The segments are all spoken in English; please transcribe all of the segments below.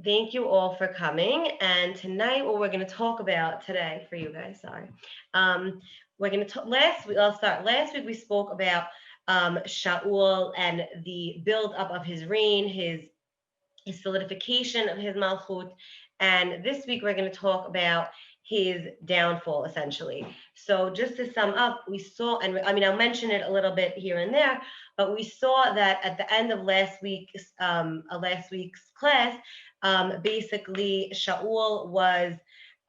Thank you all for coming. And tonight, what we're going to talk about today for you guys, sorry, um, we're going to talk. I'll start. Last week we spoke about Shaul and the build up of his reign, his solidification of his malchut. And this week we're going to talk about his downfall, essentially. So just to sum up, we saw, and I mean, I'll mention it a little bit here and there, but we saw that at the end of last week's class, basically Shaul was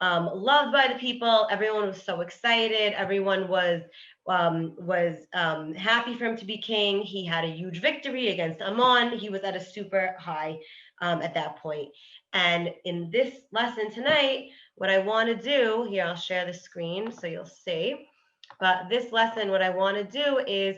loved by the people. Everyone was so excited. Everyone was happy for him to be king. He had a huge victory against Ammon. He was at a super high at that point. And in this lesson tonight, what I want to do here, I'll share the screen so you'll see. But this lesson, what I want to do is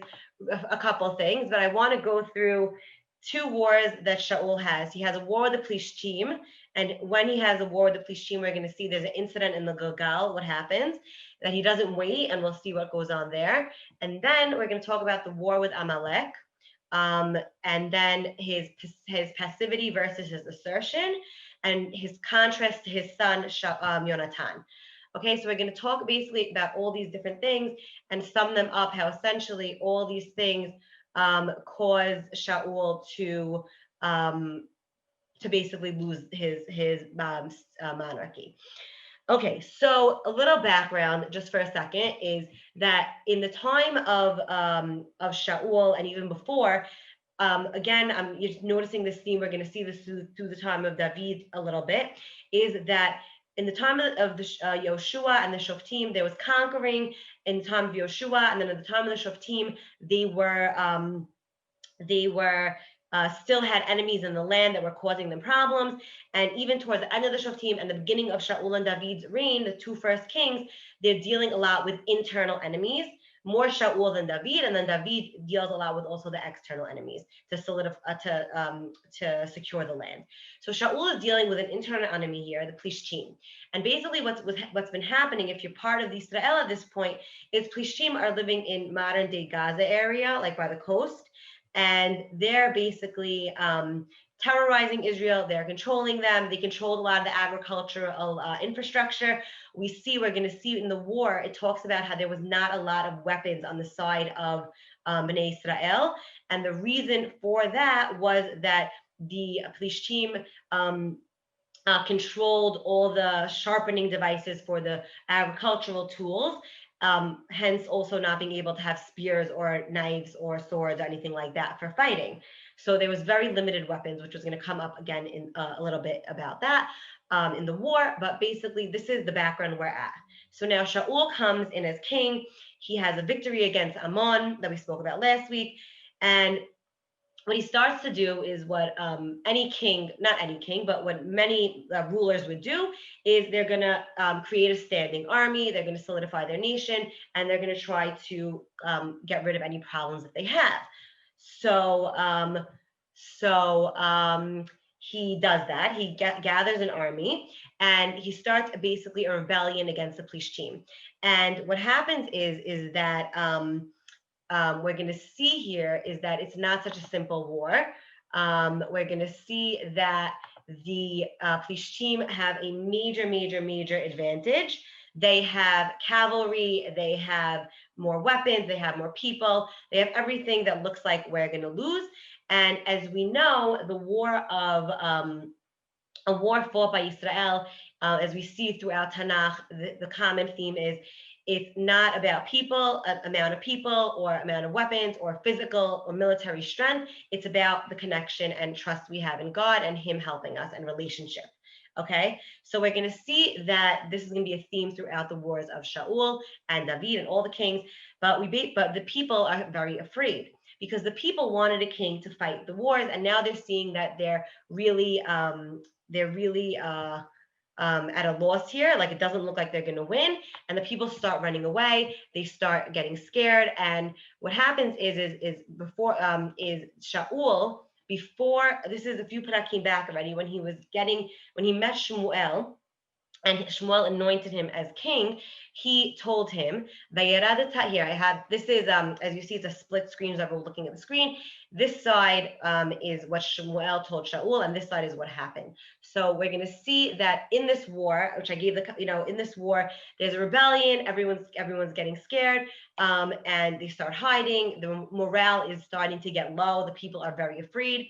a couple things, but I want to go through two wars that Shaul has. He has a war with the Plishtim, and when he has a war with the Plishtim, we're going to see there's an incident in the Gilgal, what happens, that he doesn't wait, and we'll see what goes on there. And then we're going to talk about the war with Amalek, and then his passivity versus his assertion, and his contrast to his son Yonatan. Okay, so we're going to talk basically about all these different things and sum them up. How essentially all these things cause Shaul to basically lose his monarchy. Okay, so a little background just for a second is that in the time of Shaul and even before, again, I'm you're noticing this theme. We're going to see this through the time of David a little bit. Is that in the time of the Yoshua and the Shoftim, there was conquering. In the time of Yoshua, and then at the time of the Shoftim, they were still had enemies in the land that were causing them problems. And even towards the end of the Shoftim and the beginning of Shaul and David's reign, the two first kings, they're dealing a lot with internal enemies, more Shaul than David, and then David deals a lot with also the external enemies to solidify to secure the land. So Shaul is dealing with an internal enemy here, the Plishtim. And basically, what's been happening, if you're part of the Israel at this point, is Plishtim are living in modern day Gaza area, like by the coast, and they're basically terrorizing Israel. They're controlling them. They controlled a lot of the agricultural infrastructure. We're going to see in the war, it talks about how there was not a lot of weapons on the side of Bnei Israel. And the reason for that was that the Plishtim controlled all the sharpening devices for the agricultural tools, hence also not being able to have spears or knives or swords or anything like that for fighting. So there was very limited weapons, which was going to come up again in a little bit about that in the war. But basically, this is the background we're at. So now Shaul comes in as king. He has a victory against Ammon that we spoke about last week. And what he starts to do is what any king, not any king, but what many rulers would do is they're going to create a standing army, they're going to solidify their nation, and they're going to try to get rid of any problems that they have. So, he does that. He gathers an army, and he starts basically a rebellion against the Plishtim. And what happens is that we're going to see here is that it's not such a simple war. We're going to see that the Plishtim have a major, major, major advantage. They have cavalry, they have more weapons, they have more people, they have everything that looks like we're going to lose. And as we know, a war fought by Israel, as we see throughout Tanakh, the common theme is it's not about people, amount of people, or amount of weapons, or physical or military strength. It's about the connection and trust we have in God and Him helping us and relationship. Okay, so we're going to see that this is going to be a theme throughout the wars of Shaul and David and all the kings. But the people are very afraid because the people wanted a king to fight the wars, and now they're seeing that they're really at a loss here. Like it doesn't look like they're going to win, and the people start running away. They start getting scared, and what happens is Shaul, before this is a few parakim back already, when he met Shmuel, and Shmuel anointed him as king, he told him, here I have, this is, as you see, it's a split screen, so we're looking at the screen. This side is what Shmuel told Shaul, and this side is what happened. So we're going to see that in this war, which I gave in this war, there's a rebellion, everyone's getting scared, and they start hiding. The morale is starting to get low. The people are very afraid.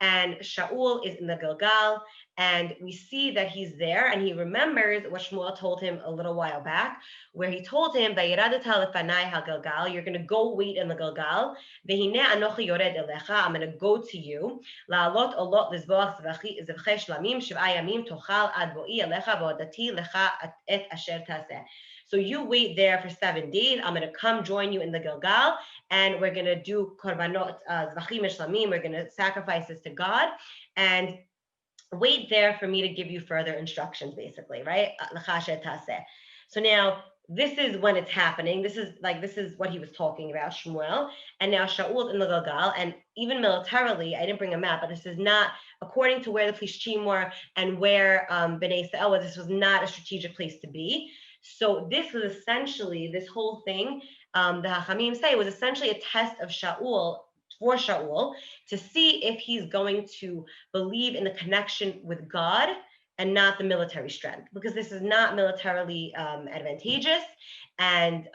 And Shaul is in the Gilgal, and we see that he's there, and he remembers what Shmuel told him a little while back, where he told him, you're going to go wait in the Gilgal. I'm going to go to you. So you wait there for 7 days. I'm going to come join you in the Gilgal, and we're going to do korbanot, zvachim shlamim. We're going to sacrifices to God, and wait there for me to give you further instructions, basically, right? So now this is when it's happening. This is what he was talking about, Shmuel. And now Shaul's in the Gilgal, and even militarily, I didn't bring a map, but this is not, according to where the Plishtim were and where Bnei Israel was, this was not a strategic place to be. So this was essentially, this whole thing, the Hachamim say, was essentially a test of Shaul, for Shaul, to see if he's going to believe in the connection with God and not the military strength, because this is not militarily advantageous, and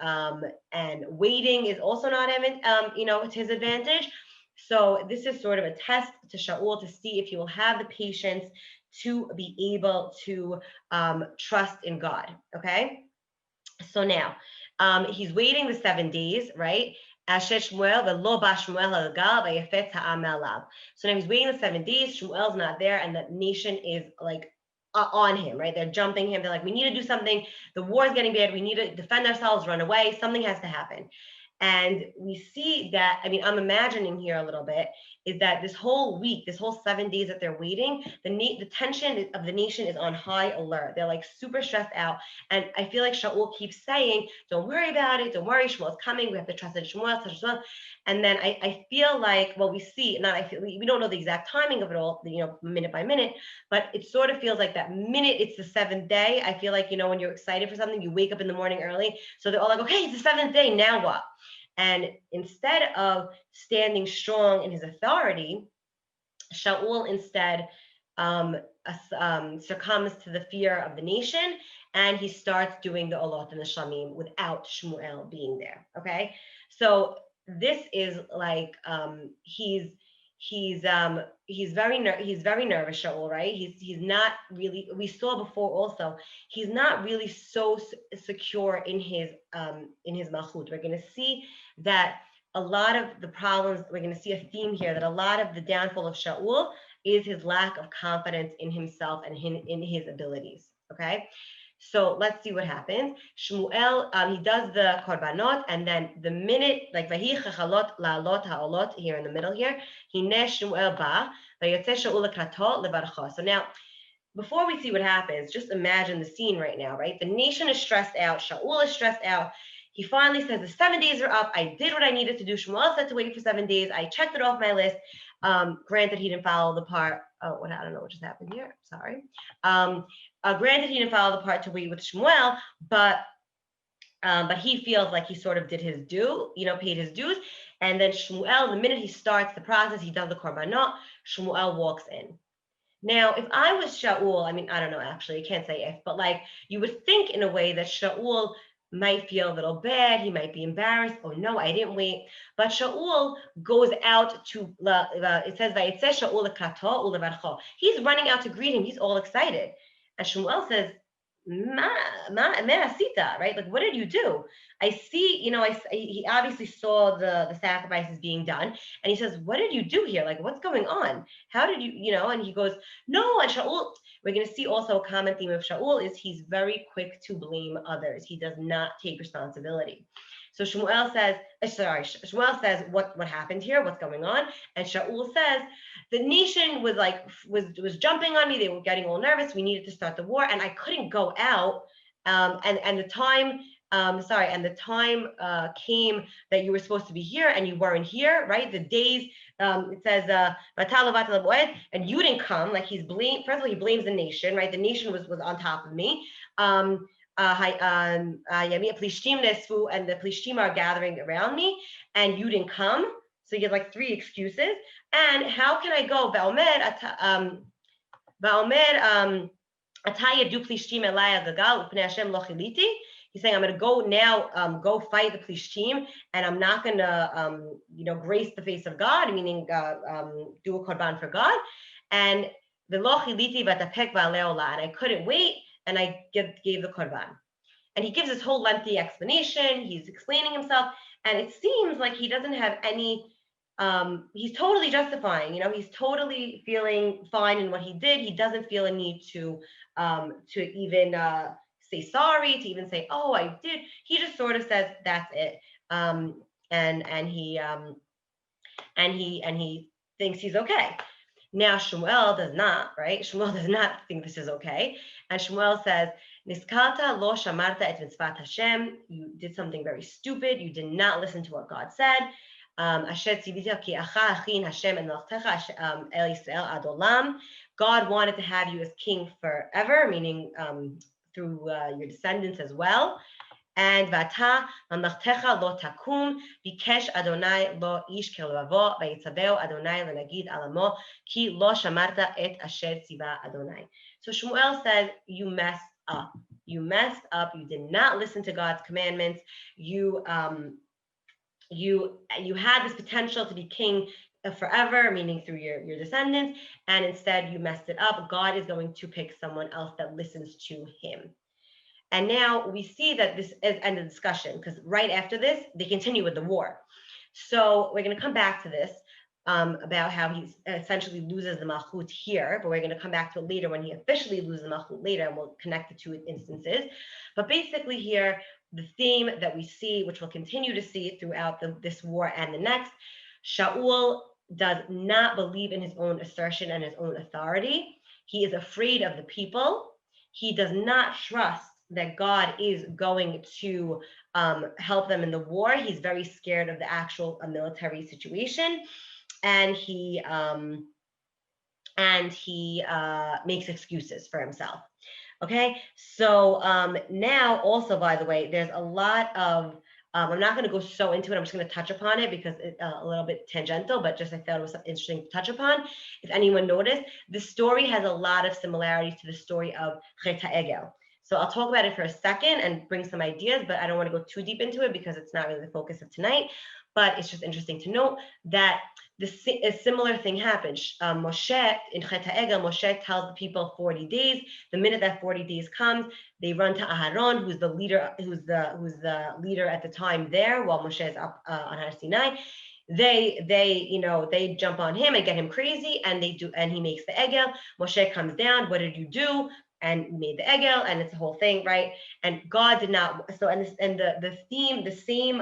waiting is also not to his advantage. So this is sort of a test to Shaul to see if he will have the patience to be able to trust in God. Okay, so now he's waiting the 7 days, right? So now he's waiting the 7 days. Shmuel's not there, and the nation is like on him, right? They're jumping him. They're like, we need to do something. The war is getting bad. We need to defend ourselves, run away. Something has to happen. And we see that, I mean, I'm imagining here a little bit, is that this whole week, this whole 7 days that they're waiting, the tension of the nation is on high alert. They're like super stressed out. And I feel like Shaul keeps saying, don't worry about it. Don't worry, Shmuel's coming. We have to trust in Shmuel, Shmuel. And then I feel like, well, we don't know the exact timing of it all, minute by minute, but it sort of feels like that minute it's the 7th day. I feel like, when you're excited for something, you wake up in the morning early. So they're all like, okay, it's the 7th day. Now what? And instead of standing strong in his authority, Shaul instead succumbs to the fear of the nation, and he starts doing the olot and the shlamim without Shmuel being there. Okay, so this is like he's very nervous, Shaul, right? He's not really. We saw before also. He's not really so secure in his malchut. We're going to see that a lot of the problems. We're going to see a theme here that a lot of the downfall of Shaul is his lack of confidence in himself and in his abilities. Okay. So let's see what happens. Shmuel, he does the korbanot, and then the minute, like vahi chachalot la'alot ha'olot here in the middle here, hine Shmuel ba vayotze Shaul lekrato levarcho. So now, before we see what happens, just imagine the scene right now, right? The nation is stressed out. Shaul is stressed out. He finally says, the 7 days are up. I did what I needed to do. Shmuel said to wait for 7 days. I checked it off my list. Granted, he didn't follow the part. Oh, I don't know what just happened here. Sorry. Granted, he didn't follow the part to wait with Shmuel, but he feels like he sort of did his due, paid his dues. And then Shmuel, the minute he starts the process, he does the korbanot, Shmuel walks in. Now, if I was Shaul, I mean, I don't know, actually, I can't say if, but like you would think in a way that Shaul might feel a little bad. He might be embarrassed. Oh no, I didn't wait. But Shaul goes out to, it says, Shaul kato ulevarcho. He's running out to greet him. He's all excited. And Shmuel says, right? Like, what did you do? I see, he obviously saw the sacrifices being done, and he says, what did you do here? Like, what's going on? How did you, and he goes, no. And Shaul, we're going to see also a common theme of Shaul is he's very quick to blame others. He does not take responsibility. So Shmuel says, what happened here? What's going on? And Shaul says, the nation was jumping on me. They were getting all nervous. We needed to start the war, and I couldn't go out. And the time sorry, and the time came that you were supposed to be here and you weren't here, right? The days, it says, and you didn't come. Like he's blamed. First of all, he blames the nation, right? The nation was on top of me. And the Plishtim are gathering around me, and you didn't come. So you have like three excuses. And how can I go? He's saying, I'm going to go now, go fight the Plishtim, and I'm not going to, grace the face of God, meaning do a korban for God. And and I couldn't wait, and I gave the korban. And he gives this whole lengthy explanation. He's explaining himself, and it seems like he doesn't have any. He's totally justifying. He's totally feeling fine in what he did. He doesn't feel a need to even say sorry, to even say, "Oh, I did." He just sort of says, "That's it," and he thinks he's okay. Now Shmuel does not, right? Shmuel does not think this is okay. And Shmuel says, Niskalta lo shamarta et mitzvat Hashem. You did something very stupid. You did not listen to what God said. Asher tzivita ki acha achin Hashem and melchtecha el Yisrael ad olam. God wanted to have you as king forever, meaning through your descendants as well. And vata mamlechtecha lo takum bikesh Adonai lo ish kelvavo vayitzaveu Adonai lenagid alamo ki lo shamarta et asher tziva Adonai. So Shmuel says, you messed up. You messed up. You did not listen to God's commandments. You had this potential to be king forever, meaning through your descendants, and instead you messed it up. God is going to pick someone else that listens to him. And now we see that this is end of discussion, because right after this, they continue with the war. So we're going to come back to this about how he essentially loses the malchut here, but we're going to come back to it later when he officially loses the malchut later, and we'll connect the two instances. But basically here, the theme that we see, which we'll continue to see throughout this war and the next, Shaul does not believe in his own assertion and his own authority. He is afraid of the people. He does not trust that God is going to help them in the war. He's very scared of the actual military situation, and he makes excuses for himself. Okay, so now also, by the way, there's a lot of I'm not going to go so into it. I'm just going to touch upon it because it's a little bit tangential, but just I thought it was interesting to touch upon. If anyone noticed, the story has a lot of similarities to the story of Chet HaEgel. So I'll talk about it for a second and bring some ideas, but I don't want to go too deep into it because it's not really the focus of tonight. But it's just interesting to note that a similar thing happened. Moshe, in Chet HaEgel, Moshe tells the people 40 days. The minute that 40 days comes, they run to Aharon, who's the leader at the time there, while Moshe is up on Har Sinai. They jump on him and get him crazy, and he makes the egel. Moshe comes down. What did you do? And made the egel, and it's a whole thing, right? And God did not. So the same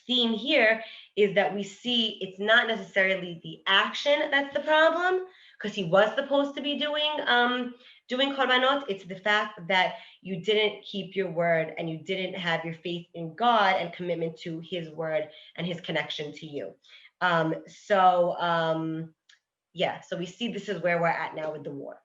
theme here is that we see it's not necessarily the action that's the problem, because he was supposed to be doing korbanot. It's the fact that you didn't keep your word and you didn't have your faith in God and commitment to his word and his connection to you. So we see this is where we're at now with the war.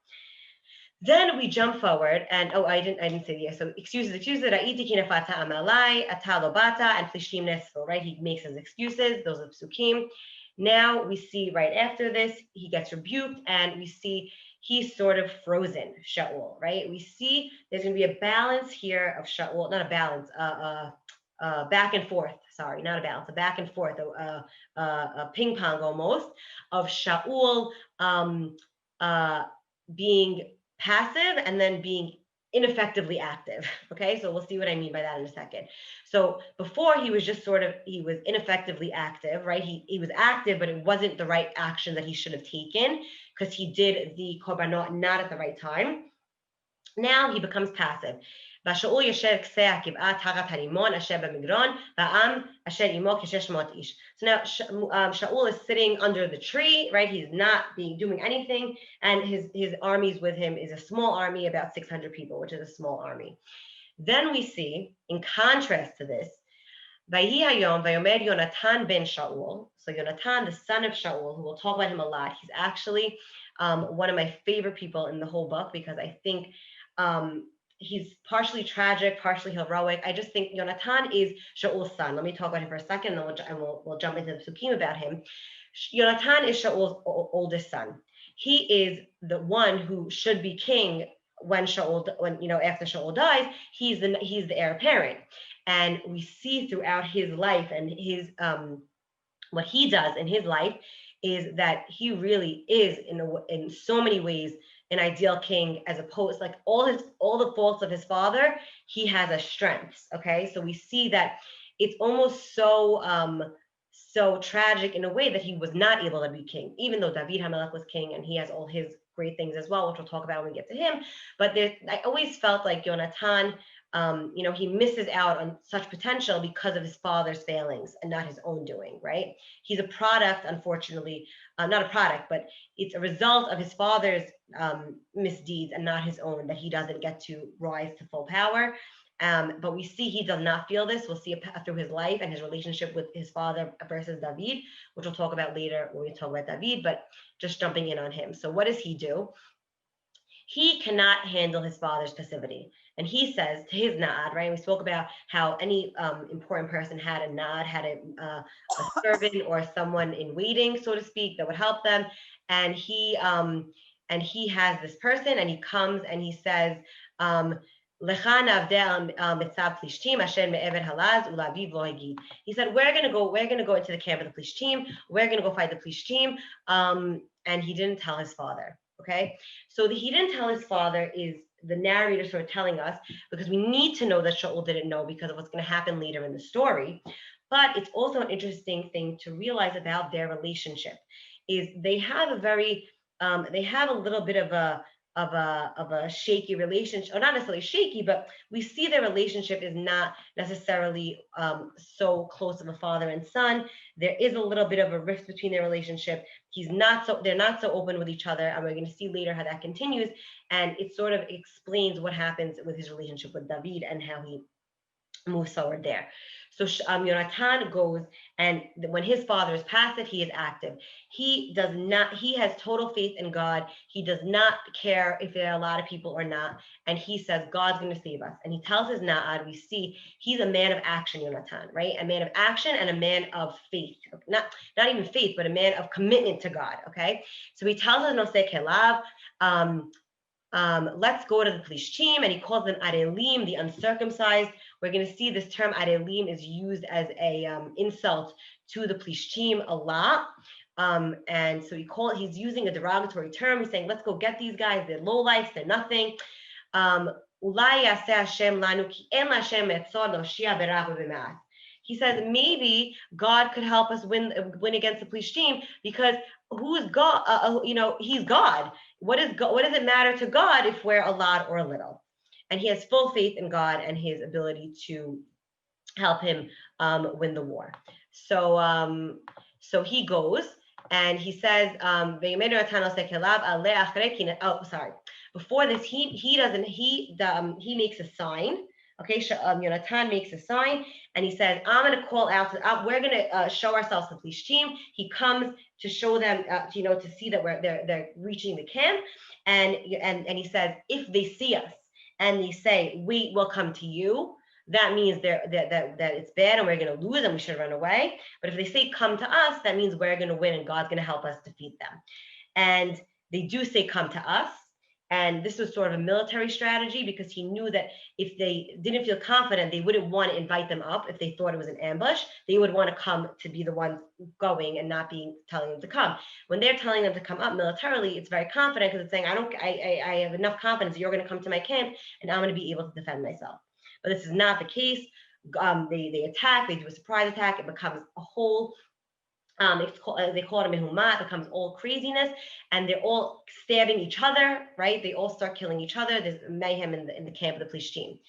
Then we jump forward, and I didn't say the so excuses. Ra'iti ki nafata amalai atalo bata and plishtim nesfil. Right, he makes his excuses. Those are psukim. Now we see right after this he gets rebuked, and we see he's sort of frozen. Shaul, right? We see there's going to be a balance here of Shaul, not a balance, back and forth. Sorry, not a balance, a back and forth, a ping pong almost of Shaul being passive and then being ineffectively active. Okay, so we'll see what I mean by that in a second. So before he was just he was ineffectively active, right? He was active, but it wasn't the right action that he should have taken because he did the korbanot not at the right time. Now he becomes passive. So now Shaul is sitting under the tree, right? He's not doing anything, and his armies with him is a small army, about 600 people, which is a small army. Then we see, in contrast to this, Vayhi hayom vayomer Yonatan ben Shaul. So Yonatan, the son of Shaul, who we'll talk about him a lot. He's actually one of my favorite people in the whole book because I think he's partially tragic, partially heroic. I just think Yonatan is Shaul's son. Let me talk about him for a second, and then we'll jump into the psukim about him. Yonatan is Shaul's oldest son. He is the one who should be king when after Shaul dies. He's the heir apparent. And we see throughout his life and his what he does in his life is that he really is in so many ways an ideal king, as opposed, like, all the faults of his father, he has as strengths. Okay, so we see that it's almost so tragic in a way that he was not able to be king, even though David Hamelech was king and he has all his great things as well, which we'll talk about when we get to him. But I always felt like Yonatan, he misses out on such potential because of his father's failings and not his own doing, right? He's a product, unfortunately, not a product, but it's a result of his father's misdeeds and not his own, that he doesn't get to rise to full power. But we see he does not feel this. We'll see it through his life and his relationship with his father versus David, which we'll talk about later when we talk about David, but just jumping in on him. So what does he do? He cannot handle his father's passivity. And he says to his Na'ad, right? We spoke about how any important person had a Na'ad, had a servant or someone in waiting, so to speak, that would help them. And he has this person, and he comes and he says, he said, we're gonna go into the camp of the Plishtim. We're gonna go fight the Plishtim. And he didn't tell his father. Okay, so he didn't tell his father is the narrator sort of telling us, because we need to know that Shaul didn't know because of what's going to happen later in the story. But it's also an interesting thing to realize about their relationship is they have a little bit of a shaky relationship, or not necessarily shaky, but we see their relationship is not necessarily so close of a father and son. There is a little bit of a rift between their relationship. They're not so open with each other, and we're going to see later how that continues, and it sort of explains what happens with his relationship with David and how he moves forward there. So Yonatan goes, and when his father is passive, he is active. He has total faith in God. He does not care if there are a lot of people or not. And he says, God's going to save us. And he tells his Na'ad, we see he's a man of action, Yonatan, right? A man of action and a man of faith. Not even faith, but a man of commitment to God, okay? So he tells us, Nosei Kelav, let's go to the Plishtim, and he calls them Arelim, the uncircumcised. We're going to see this term Arelim is used as a insult to the Plishtim a lot. And so he's using a derogatory term. He's saying, let's go get these guys. They're lowlifes. They're nothing. He says maybe God could help us win against the Plishtim, because who's God? He's God. What does it matter to God if we're a lot or a little? And he has full faith in God and his ability to help him win the war. So he goes and he says, before this, he makes a sign. Okay, Yonatan makes a sign, and he says, I'm going to call out, we're going to show ourselves to the Plishtim. He comes to show them, to see that they're reaching the camp. And he says, if they see us and they say, we will come to you, that means that it's bad and we're going to lose and we should run away. But if they say, come to us, that means we're going to win and God's going to help us defeat them. And they do say, come to us. And this was sort of a military strategy, because he knew that if they didn't feel confident, they wouldn't want to invite them up if they thought it was an ambush. They would want to come to be the ones going and not telling them to come. When they're telling them to come up militarily, it's very confident, because it's saying, I have enough confidence that you're going to come to my camp and I'm going to be able to defend myself. But this is not the case. They attack, they do a surprise attack. It becomes a whole they call it a mehumah. It becomes all craziness, and they're all stabbing each other, right? They all start killing each other. There's mayhem in the camp of the Plishtim.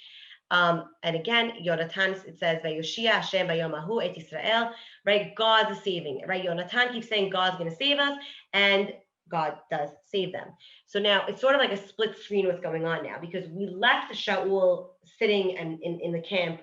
And again, Yonatan, it says, Vayoshia Hashem bayomahu et Israel, right? God's saving, right? Yonatan keeps saying God's going to save us, and God does save them. So now it's sort of like a split screen what's going on now, because we left Shaul sitting and in the camp,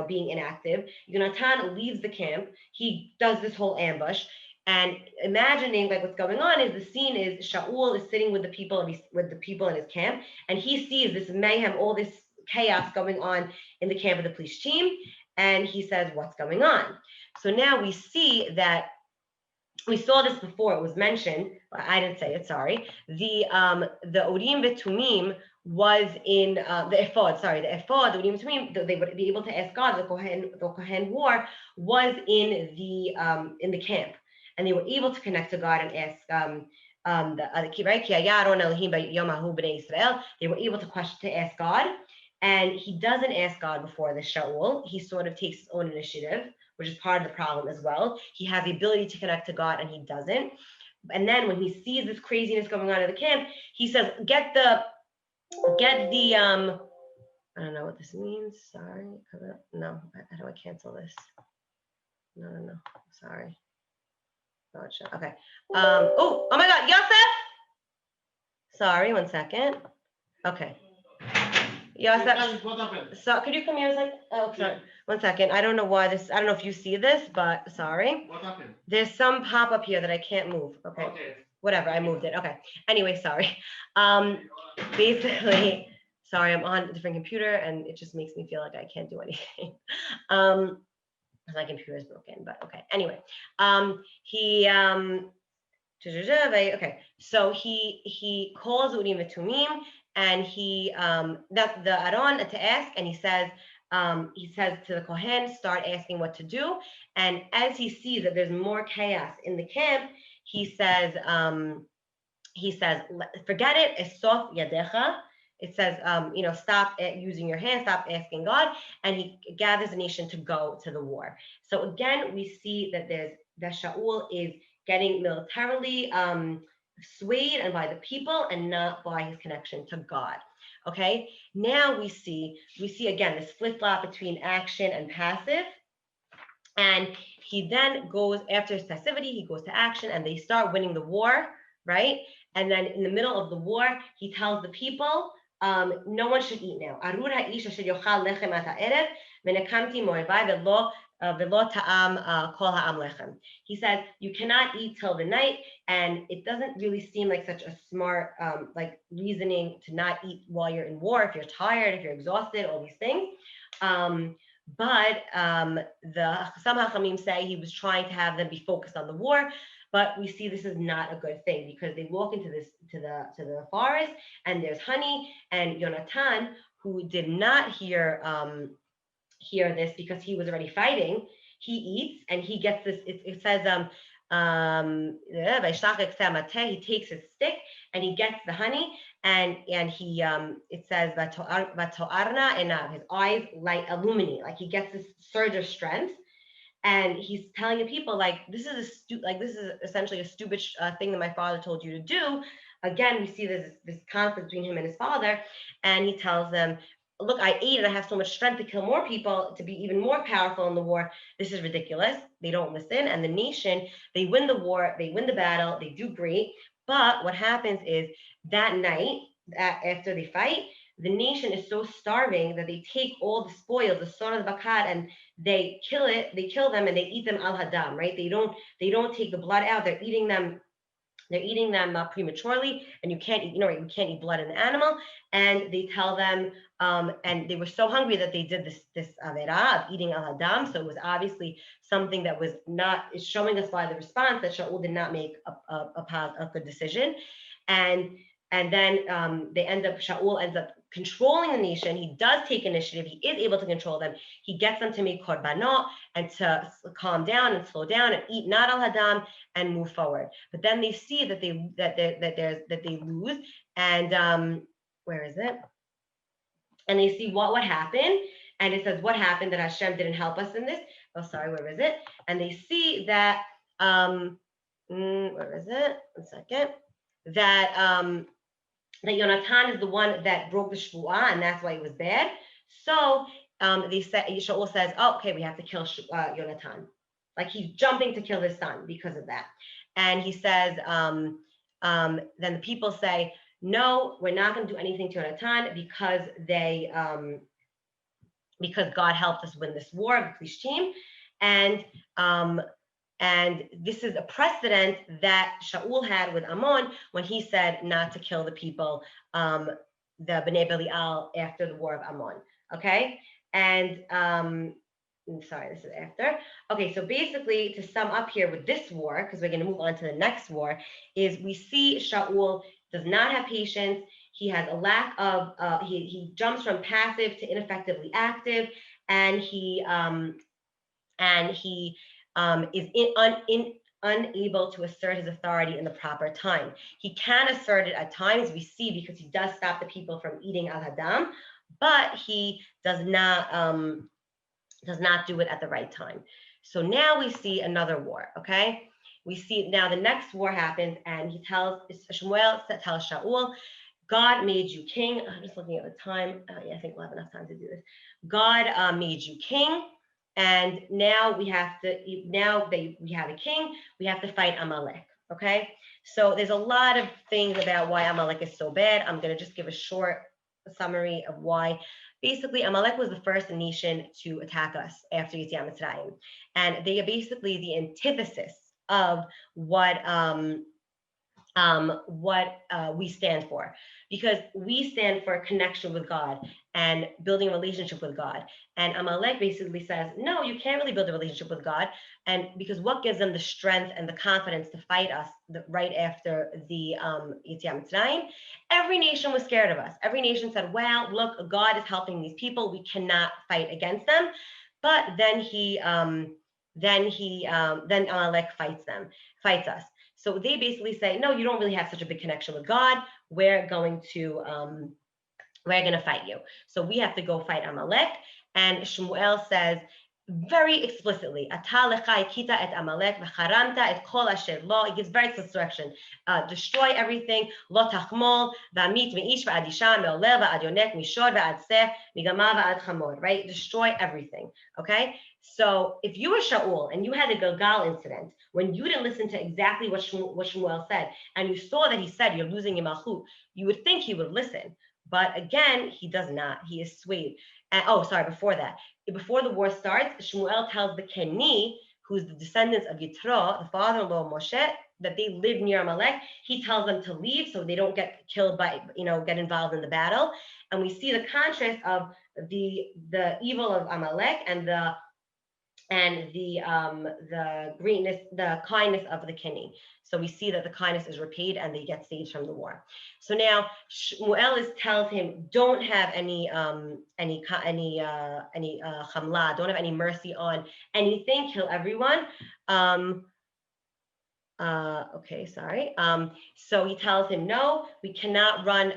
being inactive. Yonatan leaves the camp. He does this whole ambush. And imagining like what's going on is the scene is Shaul is sitting with the people in his camp, and he sees this mayhem, all this chaos going on in the camp of the police team, and he says, "What's going on?" So now we see that we saw this before. It was mentioned. I didn't say it. Sorry. The Urim V'Tumim was in the ephod. Sorry, the ephod, the Urim V'Tumim. They would be able to ask God. The Kohen war was in the camp, and they were able to connect to God and ask. They were able to ask God, and he doesn't ask God before the Shaul. He sort of takes his own initiative, which is part of the problem as well. He has the ability to connect to God, and he doesn't. And then when he sees this craziness going on in the camp, he says, get the I don't know what this means. Sorry. No, how do I cancel this? No. Sorry. Okay. Oh my God, Yosef! Sorry, 1 second. Okay. Yosef, so could you come here a second? Oh, sorry. 1 second. I don't know why this, I don't know if you see this, but sorry. What happened? There's some pop-up here that I can't move. Okay. Whatever, I moved it. Okay. Anyway, sorry. Basically, sorry, I'm on a different computer and it just makes me feel like I can't do anything. My computer is broken, but okay. Anyway, okay, so he calls Urim V'Tumim, and he that's the Aaron to ask, and he says to the Kohen, start asking what to do. And as he sees that there's more chaos in the camp, he says, forget it, esof yadecha. It says, stop using your hands, stop asking God, and he gathers the nation to go to the war. So again, we see that Shaul is getting militarily swayed and by the people and not by his connection to God. Okay, now we see again this flip-flop between action and passive. And he then goes, after his passivity, he goes to action, and they start winning the war, right? And then in the middle of the war, he tells the people, no one should eat now. He said, you cannot eat till the night, and it doesn't really seem like such a smart reasoning to not eat while you're in war, if you're tired, if you're exhausted, all these things. But some Hachamim say he was trying to have them be focused on the war. But we see this is not a good thing, because they walk into the forest, and there's honey, and Yonatan, who did not hear this because he was already fighting, he eats and he gets this. It says he takes his stick and he gets the honey, and he it says and his eyes illuminate, like he gets this surge of strength. And he's telling the people, like, this is essentially a stupid thing that my father told you to do. Again, we see this conflict between him and his father, and he tells them, look, I ate and I have so much strength to kill more people, to be even more powerful in the war. This is ridiculous. They don't listen. And the nation, they win the war, they win the battle, they do great. But what happens is that night, after they fight, the nation is so starving that they take all the spoils, the son of the bakar, and they kill them and they eat them al hadam, right? They don't take the blood out. They're eating them prematurely, and you can't eat blood in the animal. And they tell them, and they were so hungry that they did this avera of eating al hadam. So it was obviously something that was not, is showing us by the response that Shaul did not make a good decision. And then Shaul ends up controlling the nation. He does take initiative. He is able to control them. He gets them to make korbanot and to calm down and slow down and eat not al hadam and move forward. But then they see that they lose. And where is it? And they see what happened. And it says, what happened, that Hashem didn't help us in this? Oh, sorry, where is it? And they see that where is it? 1 second. That Yonatan is the one that broke the shvuah, and that's why it was bad. So they said, Shaul says, oh, okay, we have to kill Yonatan. Like, he's jumping to kill his son because of that. And he says, then the people say, no, we're not going to do anything to Jonathan because God helped us win this war of Plishtim, and um, and this is a precedent that Shaul had with Ammon when he said not to kill the people, the Bnei Belial, after the war of Ammon. Okay, and sorry, this is after. Okay, so basically, to sum up here with this war, because we're going to move on to the next war, is we see Shaul does not have patience. He has a lack of, he jumps from passive to ineffectively active, and he is unable to assert his authority in the proper time. He can assert it at times, we see, because he does stop the people from eating al-hadam, but he does not do it at the right time. So now we see another war, okay? We see now the next war happens, and Shmuel tells Shaul, God made you king. I'm just looking at the time. Yeah, I think we'll have enough time to do this. God made you king, and now we have a king, we have to fight Amalek, okay? So there's a lot of things about why Amalek is so bad. I'm going to just give a short summary of why. Basically, Amalek was the first nation to attack us after Yetziat Mitzrayim, and they are basically the antithesis of what we stand for, because we stand for a connection with God and building a relationship with God. And Amalek basically says, no, you can't really build a relationship with God. And because what gives them the strength and the confidence to fight us right after the Yetziat Mitzrayim? Every nation was scared of us. Every nation said, well, look, God is helping these people. We cannot fight against them. But then Amalek fights us. So they basically say, no, you don't really have such a big connection with God. We're going to fight you. So we have to go fight Amalek. And Shmuel says very explicitly, et Amalek v'charamta et kol asher lo. He gives very explicit direction. Destroy everything. Lo tachmol v'amit me'ish v'ad isha me'olev v'ad yonek mishor v'ad seh migama v'ad chamor. Right? Destroy everything. Okay? So if you were Shaul and you had a Gilgal incident, when you didn't listen to exactly what Shmuel said, and you saw that he said you're losing your malchut, you would think he would listen. But again, he does not. He is swayed. And before that, before the war starts, Shmuel tells the Keni, who's the descendants of Yitro, the father-in-law of Moshe, that they live near Amalek. He tells them to leave so they don't get killed get involved in the battle. And we see the contrast of the evil of Amalek and the greatness, the kindness of the Keni. So we see that the kindness is repaid and they get saved from the war. So now Shmuel tells him, don't have any chamla, don't have any mercy on anything, kill everyone. Okay, sorry. So he tells him, no, we cannot run.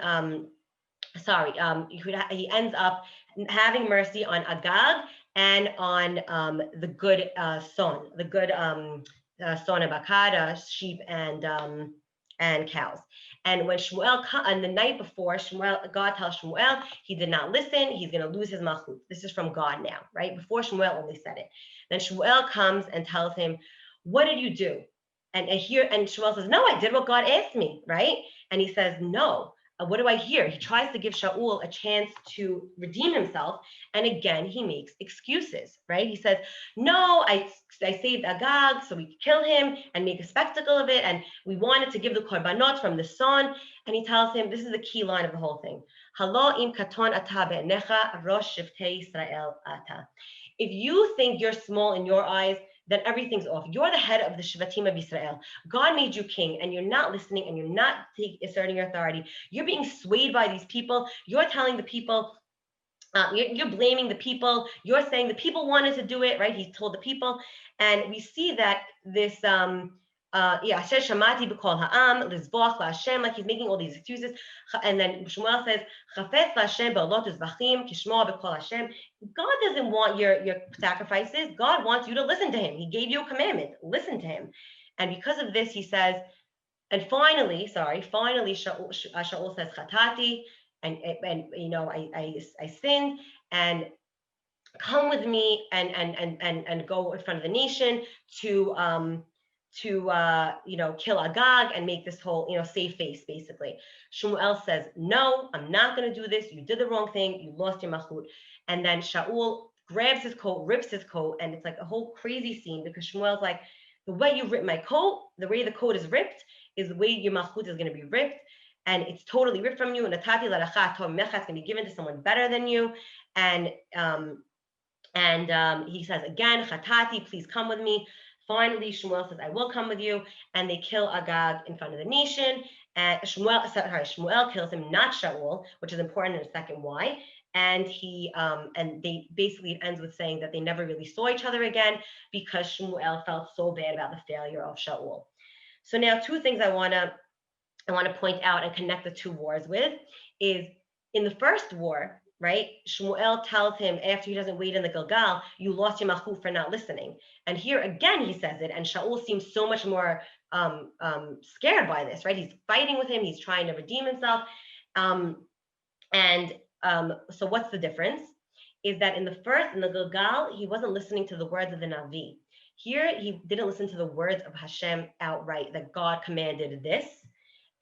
He ends up having mercy on Agag and on the good son, the good son of Bakar, sheep and cows. And when Shmuel, on the night before, God tells Shmuel he did not listen, he's going to lose his malchut. This is from God now, right? Before Shmuel only said it. Then Shmuel comes and tells him, what did you do? And Shmuel says, no, I did what God asked me, right? And he says, no. What do I hear? He tries to give Shaul a chance to redeem himself. And again, he makes excuses, right? He says, no, I saved Agag so we could kill him and make a spectacle of it. And we wanted to give the korbanot from the son. And he tells him, this is the key line of the whole thing. Halo im katon ata be'enecha rosh shivtei Yisrael ata. If you think you're small in your eyes, then everything's off. You're the head of the Shvatim of Israel. God made you king, and you're not listening, and you're not asserting your authority. You're being swayed by these people. You're telling the people, you're blaming the people. You're saying the people wanted to do it, right? He told the people. And we see that this, Asher Shamati b'kol ha'am, lizboach la'Hashem, like he's making all these excuses. And then Shmuel says, Chafetz la'Hashem ba'olot uzbachim, kishmoa b'kol Hashem. God doesn't want your sacrifices. God wants you to listen to him. He gave you a commandment. Listen to him. And because of this, he says, and finally, Shaul says, Chatati, and I sinned, and come with me and go in front of the nation to kill Agag and make this whole, save face, basically. Shmuel says, no, I'm not going to do this. You did the wrong thing. You lost your malchut. And then Shaul grabs his coat, rips his coat, and it's like a whole crazy scene because Shmuel's like, the way you ripped my coat, the way the coat is ripped, is the way your malchut is going to be ripped. And it's totally ripped from you. And Natati laracha tov mecha, it's going to be given to someone better than you. And he says again, Chatati, please come with me. Finally, Shmuel says, I will come with you. And they kill Agag in front of the nation. And Shmuel kills him, not Shaul, which is important in a second why. And they basically, it ends with saying that they never really saw each other again because Shmuel felt so bad about the failure of Shaul. So now two things I want to point out and connect the two wars with is in the first war, right? Shmuel tells him after he doesn't wait in the Gilgal, you lost your malchut for not listening. And here again he says it, and Shaul seems so much more scared by this, right? He's fighting with him, he's trying to redeem himself. So what's the difference? Is that in the Gilgal, he wasn't listening to the words of the Navi. Here, he didn't listen to the words of Hashem outright, that God commanded this.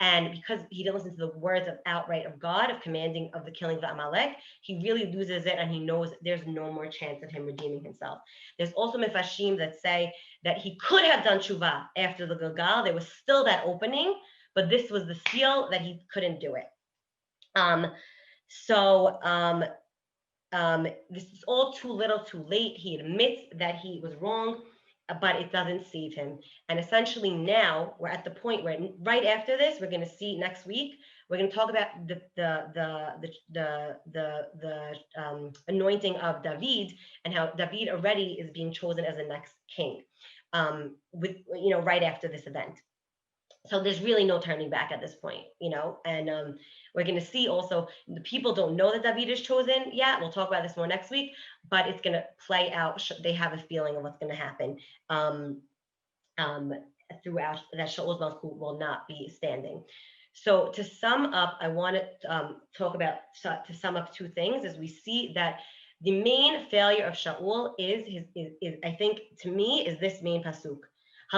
And because he didn't listen to the words outright of God, of commanding of the killing of the Amalek, he really loses it, and he knows there's no more chance of him redeeming himself. There's also mefashim that say that he could have done tshuva after the Gilgal. There was still that opening, but this was the seal that he couldn't do it. This is all too little, too late. He admits that he was wrong, but it doesn't save him. And essentially now we're at the point where right after this, we're going to see next week, we're going to talk about the anointing of David and how David already is being chosen as the next king, right after this event. So there's really no turning back at this point, and we're going to see also the people don't know that David is chosen yet. We'll talk about this more next week, but it's going to play out. They have a feeling of what's going to happen throughout, that Shaul's malchut will not be standing. So to sum up, I want to sum up two things as we see that the main failure of Shaul is I think to me is this main pasuk. He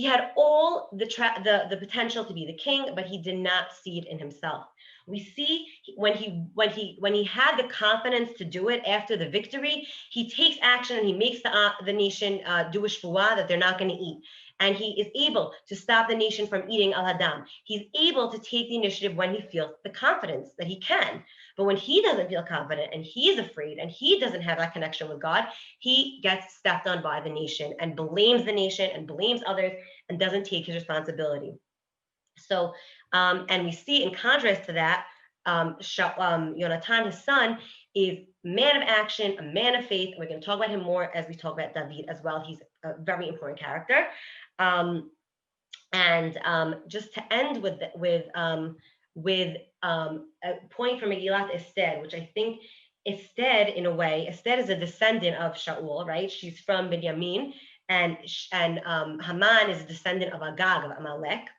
had all the potential to be the king, but he did not see it in himself. We see when he had the confidence to do it after the victory, he takes action and he makes the nation do a shvuah that they're not going to eat. And he is able to stop the nation from eating al-hadam. He's able to take the initiative when he feels the confidence that he can. But when he doesn't feel confident and he's afraid and he doesn't have that connection with God, he gets stepped on by the nation and blames the nation and blames others and doesn't take his responsibility. So, and we see in contrast to that, Yonatan, his son, is man of action, a man of faith. We're going to talk about him more as we talk about David as well. He's a very important character. Just to end with a point from Megillat Esther, which I think Esther, in a way, Esther is a descendant of Shaul, right? She's from Binyamin, and Haman is a descendant of Agag, of Amalek.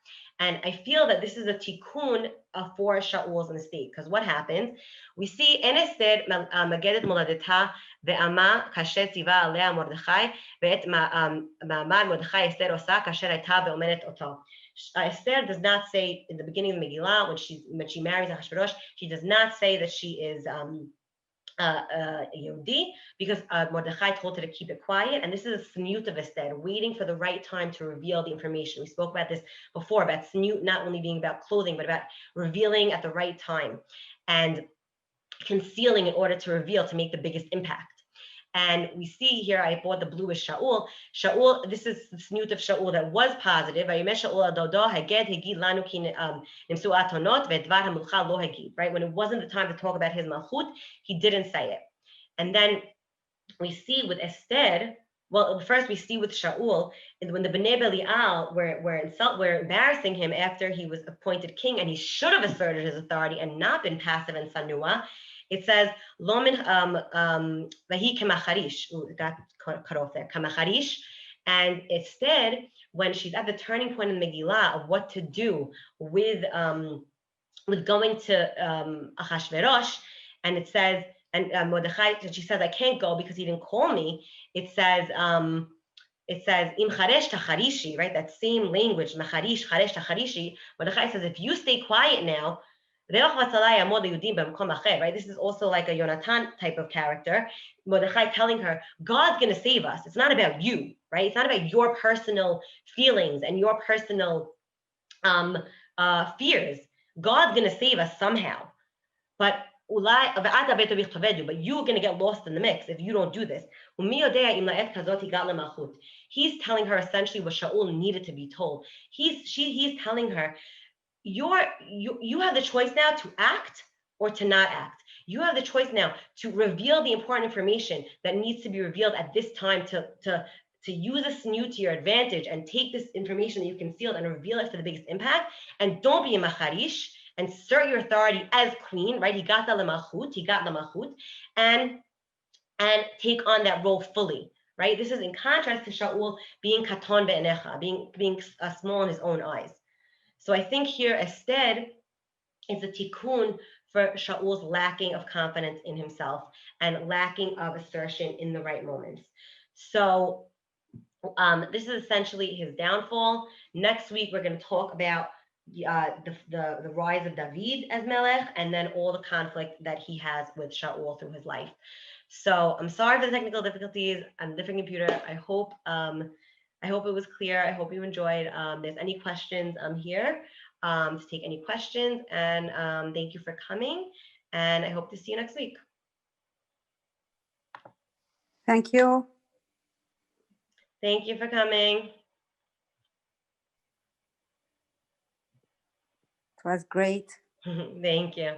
And I feel that this is a tikkun for Shaul's mistake, because what happens? We see in Esther, Magedet Moladeta, ve'ama kasher tziva alea Mordechai, ve'et ma'amad Mordechai Esther osa kasher hayta ve'omenet oto. Esther does not say in the beginning of the Megillah, when she marries Ahashverosh, she does not say that she is Yehudi, because Mordechai told her to keep it quiet. And this is a snut of Esther, waiting for the right time to reveal the information. We spoke about this before, about snut not only being about clothing, but about revealing at the right time and concealing in order to reveal, to make the biggest impact. And we see here, I bought the bluish Shaul. Shaul, this is the snut of Shaul that was positive. Right? When it wasn't the time to talk about his malchut, he didn't say it. And then we see with Esther, well, first we see with Shaul, when the Bnei Belial were embarrassing him after he was appointed king, and he should have asserted his authority and not been passive and sanua. It says, Lomin vahi kemacharish, got cut off there, kemacharish. And instead, when she's at the turning point in Megillah of what to do with going to Achashverosh, and it says, And Mordechai, she says, I can't go because he didn't call me. It says, im charesh tacharishi, right? That same language, macharish, charesh tacharishi. Mordechai says, if you stay quiet now, right? This is also like a Yonatan type of character. Mordechai telling her, God's going to save us. It's not about you, right? It's not about your personal feelings and your personal fears. God's going to save us somehow. But you're going to get lost in the mix if you don't do this. He's telling her essentially what Shaul needed to be told. He's telling her, you have the choice now to act or to not act. You have the choice now to reveal the important information that needs to be revealed at this time to use this new to your advantage and take this information that you concealed and reveal it for the biggest impact. And don't be a macharish and assert your authority as queen, right? He got the malchut, and take on that role fully, right? This is in contrast to Shaul being katon be'enecha, being small in his own eyes. So I think here instead is a tikkun for Shaul's lacking of confidence in himself and lacking of assertion in the right moments. So this is essentially his downfall. Next week, we're going to talk about the rise of David as Melech, and then all the conflict that he has with Shaul through his life. So I'm sorry for the technical difficulties. I'm a different computer. I hope it was clear. I hope you enjoyed. There's any questions, I'm here to take any questions. And thank you for coming. And I hope to see you next week. Thank you. Thank you for coming. It was great. Thank you.